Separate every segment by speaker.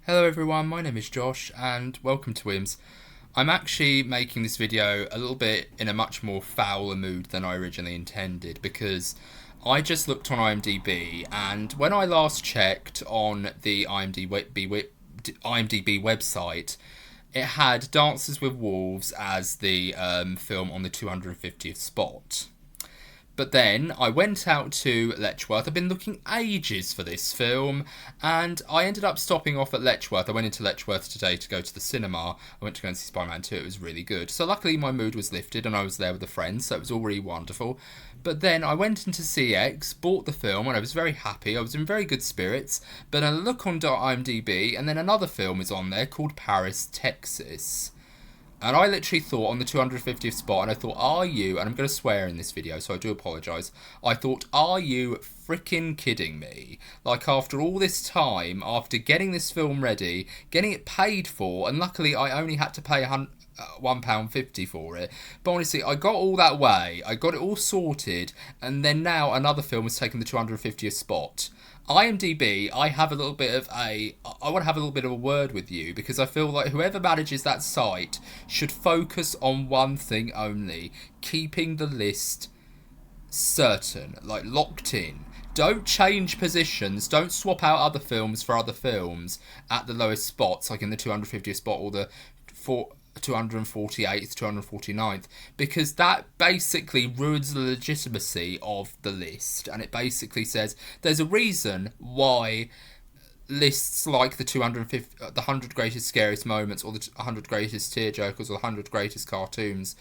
Speaker 1: Hello everyone, my name is Josh and welcome to IMS. I'm actually making this video a little bit in a much more fouler mood than I originally intended because I just looked on IMDB and when I last checked on the IMDB website, it had Dances with Wolves as the film on the 250th spot. But then I went out to Letchworth. I've been looking ages for this film, and I ended up stopping off at Letchworth. I went into Letchworth today to go to the cinema. I went to go and see Spider-Man 2. It was really good. So luckily my mood was lifted, and I was there with a friend, so it was all really wonderful. But then I went into CX, bought the film, and I was very happy. I was in very good spirits. But I look on IMDb, and then another film is on there called Paris, Texas. And I literally thought on the 250th spot, and I thought, are you, and I'm going to swear in this video, so I do apologise, I thought, are you freaking kidding me? Like, after all this time, after getting this film ready, getting it paid for, and luckily I only had to pay £1.50 for it, but honestly, I got all that way, I got it all sorted, and then now another film has taken the 250th spot. IMDB, I want to have a little bit of a word with you because I feel like whoever manages that site should focus on one thing only, keeping the list certain, like locked in. Don't change positions, don't swap out other films for other films at the lowest spots, like in the 250th spot or the 248th, 249th, because that basically ruins the legitimacy of the list, and it basically says there's a reason why lists like the 250, the 100 greatest scariest moments, or the 100 greatest tearjerkers, or the 100 greatest cartoons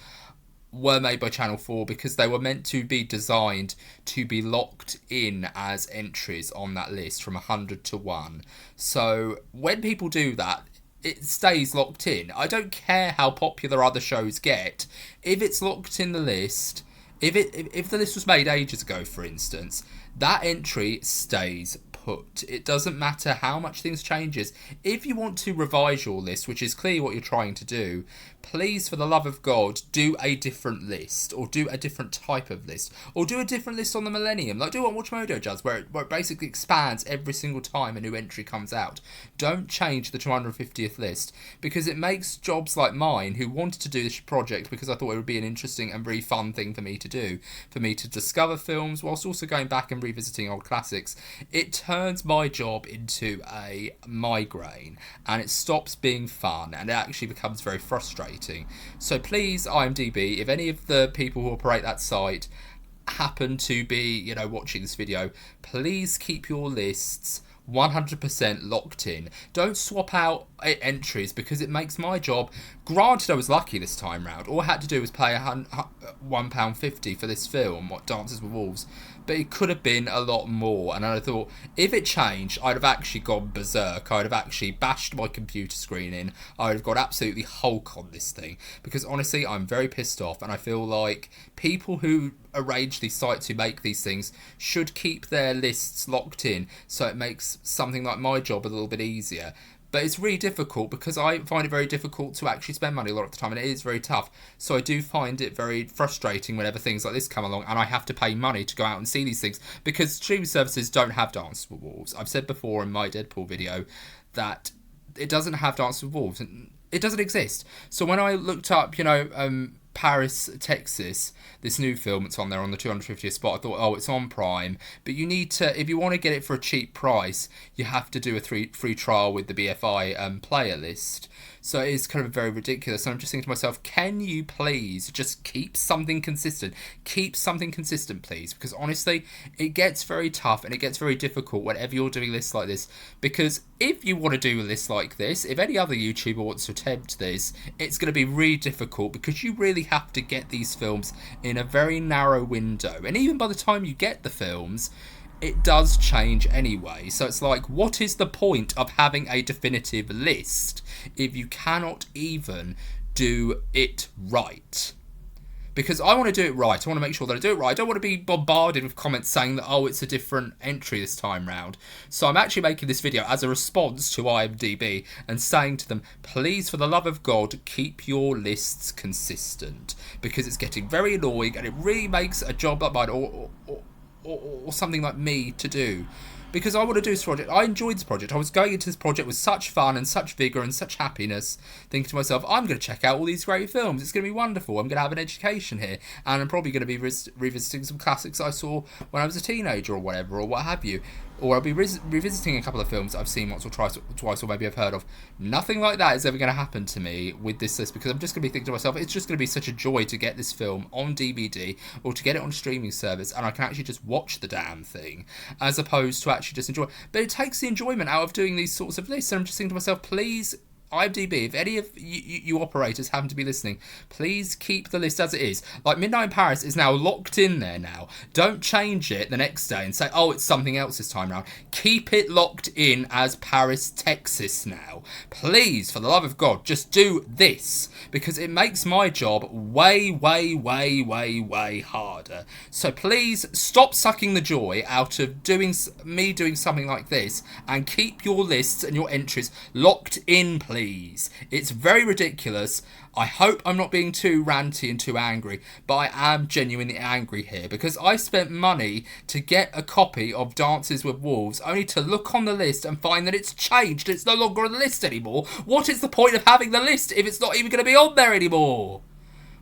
Speaker 1: were made by Channel 4, because they were meant to be designed to be locked in as entries on that list from 100 to 1. So when people do that, it stays locked in. I don't care how popular other shows get. If it's locked in the list, if the list was made ages ago, for instance, that entry stays put. It doesn't matter how much things changes. If you want to revise your list, which is clearly what you're trying to do, please, for the love of God, do a different list, or do a different type of list, or do a different list on the Millennium, like do what Watchmodo does, where it basically expands every single time a new entry comes out. Don't change the 250th list, because it makes jobs like mine, who wanted to do this project because I thought it would be an interesting and very fun thing for me to do, for me to discover films whilst also going back and revisiting old classics. It turns my job into a migraine, and it stops being fun, and it actually becomes very frustrating. So please, IMDB, if any of the people who operate that site happen to be, watching this video, please keep your lists 100% locked in. Don't swap out entries, because it makes my job. Granted, I was lucky this time round. All I had to do was pay £1.50 for this film, what Dances with Wolves, but it could have been a lot more. And I thought, if it changed, I'd have actually gone berserk. I'd have actually bashed my computer screen in. I'd have got absolutely Hulk on this thing, because honestly, I'm very pissed off, and I feel like people who arrange these sites, who make these things, should keep their lists locked in, so it makes something like my job a little bit easier. But it's really difficult, because I find it very difficult to actually spend money a lot of the time, and it is very tough. So I do find it very frustrating whenever things like this come along and I have to pay money to go out and see these things, because streaming services don't have Dance with Wolves. I've said before in my Deadpool video that it doesn't have Dance with Wolves, and it doesn't exist. So when I looked up, Paris, Texas, this new film that's on there on the 250th spot, I thought, oh, it's on Prime, but you need to, if you want to get it for a cheap price, you have to do a free trial with the BFI player list. So it is kind of very ridiculous. And I'm just thinking to myself, can you please just keep something consistent? Keep something consistent, please. Because honestly, it gets very tough and it gets very difficult whenever you're doing lists like this. Because if you want to do a list like this, if any other YouTuber wants to attempt this, it's going to be really difficult, because you really have to get these films in a very narrow window. And even by the time you get the films, it does change anyway. So it's like, what is the point of having a definitive list if you cannot even do it right? Because I want to do it right. I want to make sure that I do it right. I don't want to be bombarded with comments saying that, oh, it's a different entry this time round. So I'm actually making this video as a response to IMDB and saying to them, please, for the love of God, keep your lists consistent, because it's getting very annoying and it really makes a job like mine or something like me to do. because I want to do this project. I enjoyed this project. I was going into this project with such fun and such vigour and such happiness, thinking to myself, I'm going to check out all these great films. It's going to be wonderful. I'm going to have an education here, and I'm probably going to be revisiting some classics I saw when I was a teenager or whatever, or what have you. Or I'll be revisiting a couple of films I've seen once or twice, or maybe I've heard of. Nothing like that is ever going to happen to me with this list, because I'm just going to be thinking to myself, it's just going to be such a joy to get this film on DVD or to get it on a streaming service, and I can actually just watch the damn thing, as opposed to actually just enjoy. But it takes the enjoyment out of doing these sorts of lists, and I'm just thinking to myself, please, IMDb, if any of you operators happen to be listening, please keep the list as it is. Like, Midnight in Paris is now locked in there now. Don't change it the next day and say, oh, it's something else this time around. Keep it locked in as Paris, Texas now. Please, for the love of God, just do this, because it makes my job way, way, way, way, way harder. So please stop sucking the joy out of doing something like this, and keep your lists and your entries locked in, please. It's very ridiculous. I hope I'm not being too ranty and too angry, but I am genuinely angry here, because I spent money to get a copy of Dances with Wolves, only to look on the list and find that it's changed. It's no longer on the list anymore. What is the point of having the list if it's not even going to be on there anymore?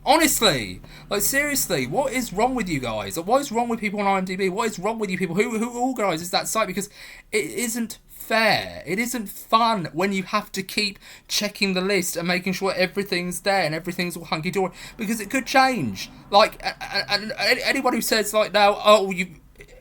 Speaker 1: Honestly, like, seriously, what is wrong with you guys? What is wrong with people on IMDb? What is wrong with you people? Who organises that site? Because it isn't fair. It isn't fun when you have to keep checking the list and making sure everything's there and everything's all hunky-dory, because it could change. Like, and anyone who says, like, now, oh,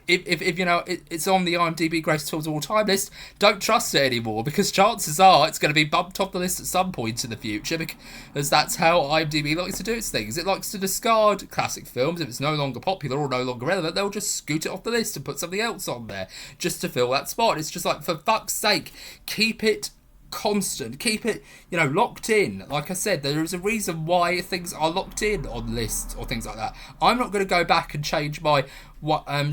Speaker 1: if you know it's on the IMDb Greatest Films of All Time list, don't trust it anymore, because chances are it's going to be bumped off the list at some point in the future, because that's how IMDb likes to do its things. It likes to discard classic films. If it's no longer popular or no longer relevant, they'll just scoot it off the list and put something else on there just to fill that spot. It's just like, for fuck's sake, keep it constant, keep it, locked in. Like I said, there is a reason why things are locked in on lists or things like that. I'm not going to go back and change my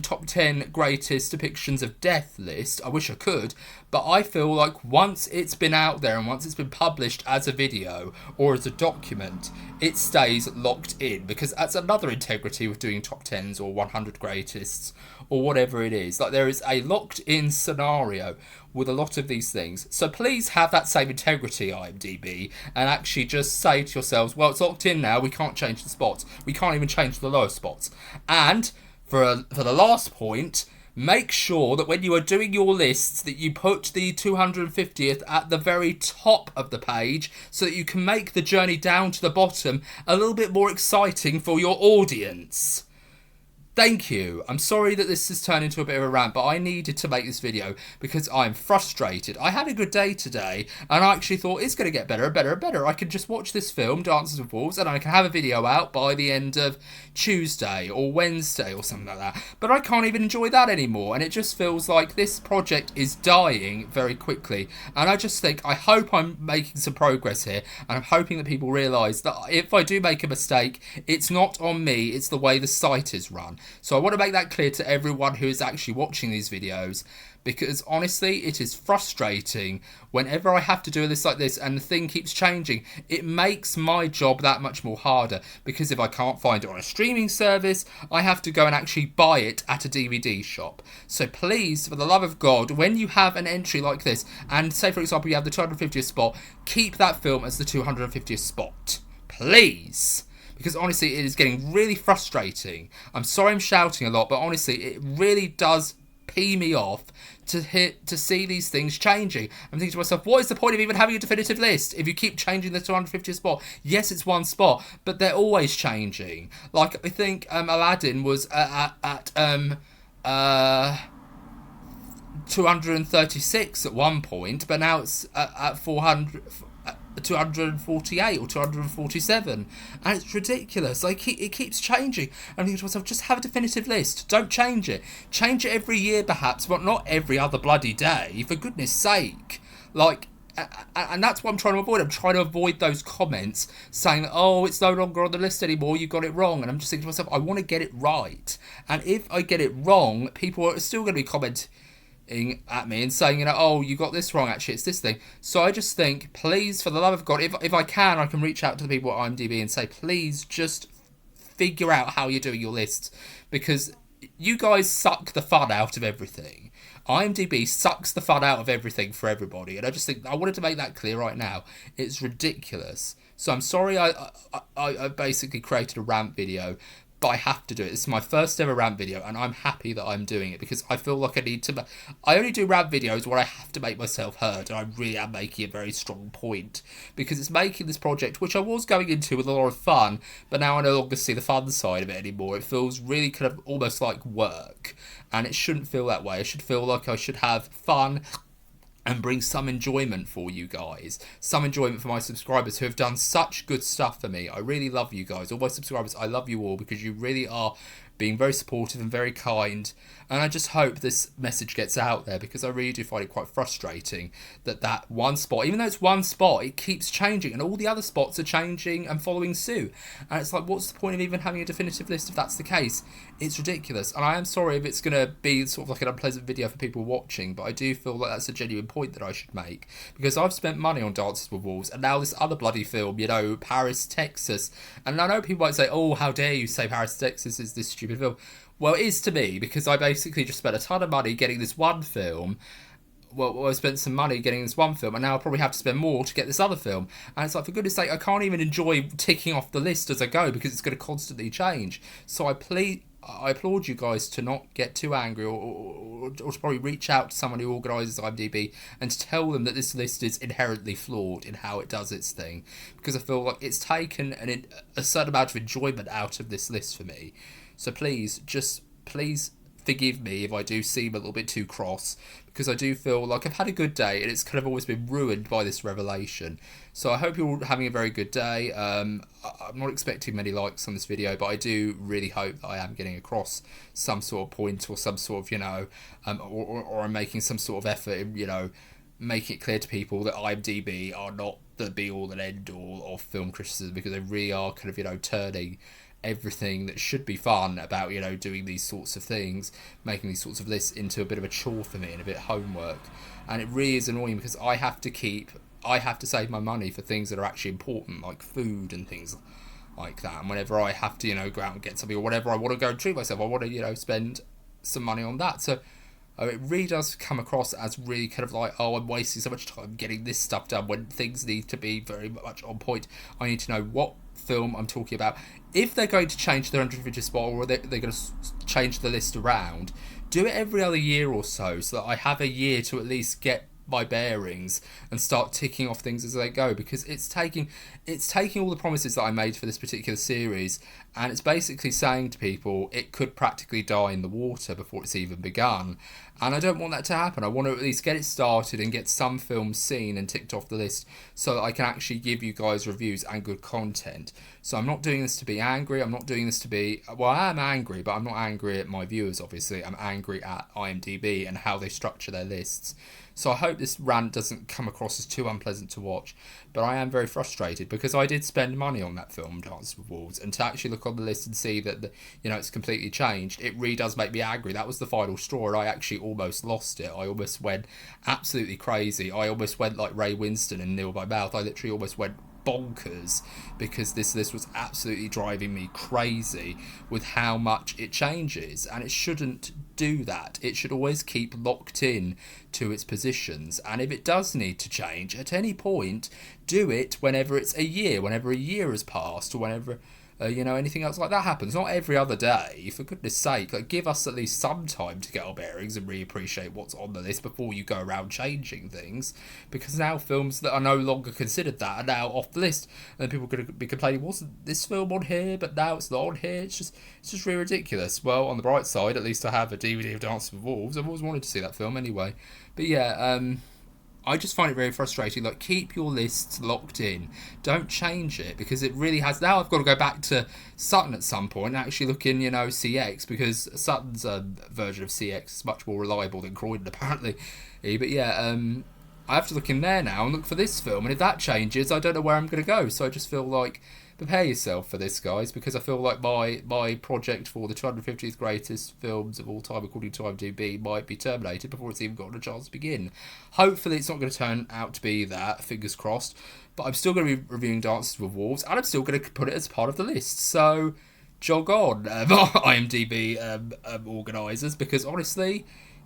Speaker 1: top 10 greatest depictions of death list. I wish I could, but I feel like once it's been out there and once it's been published as a video or as a document, it stays locked in, because that's another integrity with doing top 10s or 100 greatests or whatever it is. Like, there is a locked in scenario with a lot of these things. So please have that same integrity, IMDb, and actually just say to yourselves, well, it's locked in now, we can't change the spots. We can't even change the lower spots. And for the last point, make sure that when you are doing your lists that you put the 250th at the very top of the page, so that you can make the journey down to the bottom a little bit more exciting for your audience. Thank you. I'm sorry that this has turned into a bit of a rant, but I needed to make this video because I'm frustrated. I had a good day today, and I actually thought it's going to get better and better and better. I can just watch this film, Dances with Wolves, and I can have a video out by the end of Tuesday or Wednesday or something like that. But I can't even enjoy that anymore, and it just feels like this project is dying very quickly. And I just think, I hope I'm making some progress here, and I'm hoping that people realise that if I do make a mistake, it's not on me, it's the way the site is run. So I want to make that clear to everyone who is actually watching these videos, because honestly, it is frustrating whenever I have to do a list like this and the thing keeps changing. It makes my job that much more harder, because if I can't find it on a streaming service, I have to go and actually buy it at a DVD shop. So please, for the love of God, when you have an entry like this, and say for example you have the 250th spot, keep that film as the 250th spot. Please. Because honestly, it is getting really frustrating. I'm sorry I'm shouting a lot, but honestly, it really does pee me off to see these things changing. I'm thinking to myself, what is the point of even having a definitive list if you keep changing the 250th spot? Yes, it's one spot, but they're always changing. Like, I think Aladdin was at 236 at one point, but now it's at 248 or 247, and it's ridiculous. Like, it keeps changing. I'm thinking to myself, just have a definitive list. Don't change it. Change it every year perhaps, but not every other bloody day, for goodness sake. Like, and that's what I'm trying to avoid. I'm trying to avoid those comments saying, oh, it's no longer on the list anymore, you got it wrong. And I'm just thinking to myself, I want to get it right. And if I get it wrong, people are still going to be commenting at me and saying, oh, you got this wrong, actually it's this thing. So I just think, please, for the love of God, if I can reach out to the people at IMDb and say, please just figure out how you're doing your lists, because you guys suck the fun out of everything. IMDb sucks the fun out of everything for everybody, and I just think I wanted to make that clear right now. It's ridiculous. So I'm sorry I basically created a rant video, but I have to do it. This is my first ever rant video, and I'm happy that I'm doing it because I feel like I need to. I only do rant videos where I have to make myself heard, and I really am making a very strong point because it's making this project, which I was going into with a lot of fun, but now I no longer see the fun side of it anymore. It feels really kind of almost like work, and it shouldn't feel that way. It should feel like I should have fun and bring some enjoyment for you guys. Some enjoyment for my subscribers who have done such good stuff for me. I really love you guys. All my subscribers, I love you all because you really are being very supportive and very kind. And I just hope this message gets out there because I really do find it quite frustrating that one spot, even though it's one spot, it keeps changing and all the other spots are changing and following suit. And it's like, what's the point of even having a definitive list if that's the case? It's ridiculous. And I am sorry if it's going to be sort of like an unpleasant video for people watching, but I do feel like that's a genuine point that I should make because I've spent money on Dances with Wolves and now this other bloody film, Paris, Texas. And I know people might say, oh, how dare you say Paris, Texas is this stupid film. Well, it is to me because I basically just spent a ton of money getting this one film. Well, I spent some money getting this one film, and now I'll probably have to spend more to get this other film. And it's like, for goodness sake, I can't even enjoy ticking off the list as I go because it's going to constantly change. So I applaud you guys to not get too angry or to probably reach out to someone who organises IMDb and to tell them that this list is inherently flawed in how it does its thing. Because I feel like it's taken a certain amount of enjoyment out of this list for me. So please forgive me if I do seem a little bit too cross, because I do feel like I've had a good day and it's kind of always been ruined by this revelation. So I hope you're all having a very good day. I'm not expecting many likes on this video, but I do really hope that I am getting across some sort of point or some sort of, or I'm making some sort of effort in, making it clear to people that IMDb are not the be-all and end-all of film criticism, because they really are kind of, turning everything that should be fun about doing these sorts of things, making these sorts of lists, into a bit of a chore for me and a bit of homework. And it really is annoying because I have to save my money for things that are actually important, like food and things like that. And whenever I have to go out and get something, or whatever I want to go and treat myself, I want to spend some money on that. So it really does come across as really kind of like, oh, I'm wasting so much time getting this stuff done when things need to be very much on point. I need to know what film I'm talking about. If they're going to change the 150th spot, or they're going to change the list around, do it every other year or so that I have a year to at least get my bearings and start ticking off things as they go, because it's taking all the promises that I made for this particular series, and it's basically saying to people it could practically die in the water before it's even begun. And I don't want that to happen. I want to at least get it started and get some films seen and ticked off the list so that I can actually give you guys reviews and good content. So I'm not doing this to be angry. I'm not doing this to be... Well, I am angry, but I'm not angry at my viewers, obviously. I'm angry at IMDb and how they structure their lists. So I hope this rant doesn't come across as too unpleasant to watch. But I am very frustrated because I did spend money on that film, Dances with Wolves, and to actually look on the list and see that it's completely changed, it really does make me angry. That was the final straw, and I actually almost lost it. I almost went absolutely crazy. I almost went like Ray Winston and Neil by Mouth. I literally almost went bonkers because this list was absolutely driving me crazy with how much it changes, and it shouldn't do that. It should always keep locked in to its positions, and if it does need to change at any point, do it whenever it's a year has passed, or whenever anything else like that happens. Not every other day, for goodness sake. Like, give us at least some time to get our bearings and really appreciate what's on the list before you go around changing things, because now films that are no longer considered that are now off the list, and people are going to be complaining, wasn't this film on here, but now it's not on here. It's just really ridiculous. Well, on the bright side, at least I have a DVD of Dances with Wolves. I've always wanted to see that film anyway. But yeah, I just find it very frustrating. Like, keep your lists locked in. Don't change it, because it really has... Now I've got to go back to Sutton at some point and actually look in, CX, because Sutton's version of CX is much more reliable than Croydon, apparently. But yeah, I have to look in there now and look for this film, and if that changes, I don't know where I'm going to go. So I just feel like... Prepare yourself for this, guys, because I feel like my project for the 250th greatest films of all time, according to IMDb, might be terminated before it's even gotten a chance to begin. Hopefully it's not going to turn out to be that, fingers crossed, but I'm still going to be reviewing Dances with Wolves, and I'm still going to put it as part of the list, so jog on, IMDb organisers, because honestly,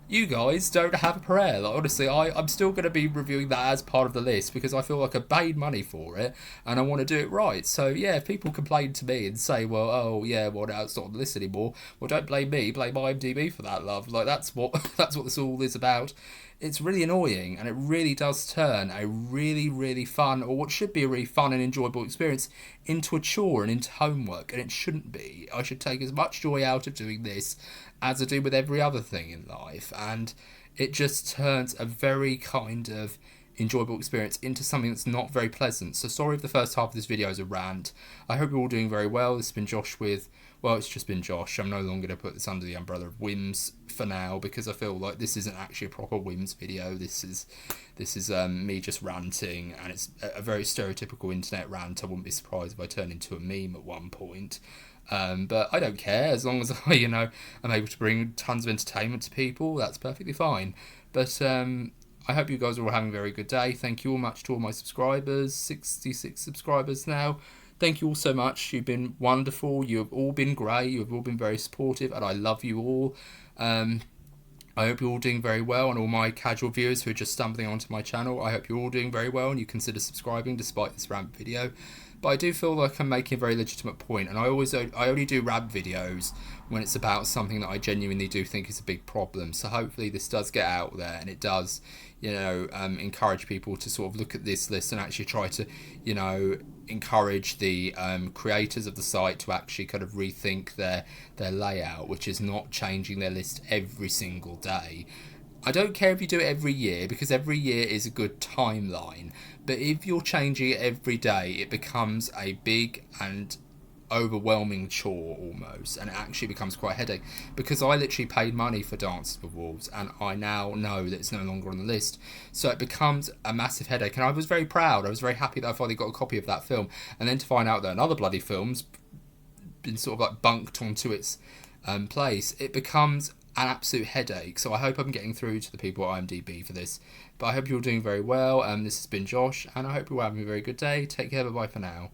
Speaker 1: you guys don't have a prayer. Like, honestly, I'm still going to be reviewing that as part of the list because I feel like I paid money for it and I want to do it right. So, yeah, if people complain to me and say, well, oh, yeah, well, now it's not on the list anymore, well, don't blame me, blame IMDB for that, love. Like, that's what that's what this all is about. It's really annoying, and it really does turn a really, really fun, or what should be a really fun and enjoyable experience, into a chore and into homework, and it shouldn't be. I should take as much joy out of doing this as I do with every other thing in life, and it just turns a very kind of enjoyable experience into something that's not very pleasant. So sorry if the first half of this video is a rant. I hope you're all doing very well. This has been Josh with, well, it's just been Josh. I'm no longer going to put this under the umbrella of whims for now because I feel like this isn't actually a proper whims video. This is me just ranting, and it's a very stereotypical internet rant. I wouldn't be surprised if I turned into a meme at one point. But I don't care, as long as I, I'm able to bring tons of entertainment to people. That's perfectly fine. But I hope you guys are all having a very good day. Thank you all much to all my subscribers, 66 subscribers now. Thank you all so much. You've been wonderful. You have all been great. You have all been very supportive, and I love you all. I hope you're all doing very well, and all my casual viewers who are just stumbling onto my channel, I hope you're all doing very well and you consider subscribing despite this rant video. But I do feel like I'm making a very legitimate point, and I only do rant videos when it's about something that I genuinely do think is a big problem. So hopefully this does get out there, and it does, encourage people to sort of look at this list and actually try to, encourage the creators of the site to actually kind of rethink their layout, which is not changing their list every single day. I don't care if you do it every year, because every year is a good timeline, but if you're changing it every day, it becomes a big and overwhelming chore almost, and it actually becomes quite a headache, because I literally paid money for Dances with Wolves and I now know that it's no longer on the list, so it becomes a massive headache. And I was very proud, I was very happy that I finally got a copy of that film, and then to find out that another bloody film's been sort of like bunked onto its place, it becomes an absolute headache. So I hope I'm getting through to the people at IMDB for this, but I hope you're all doing very well. This has been Josh, and I hope you're having a very good day. Take care, bye bye for now.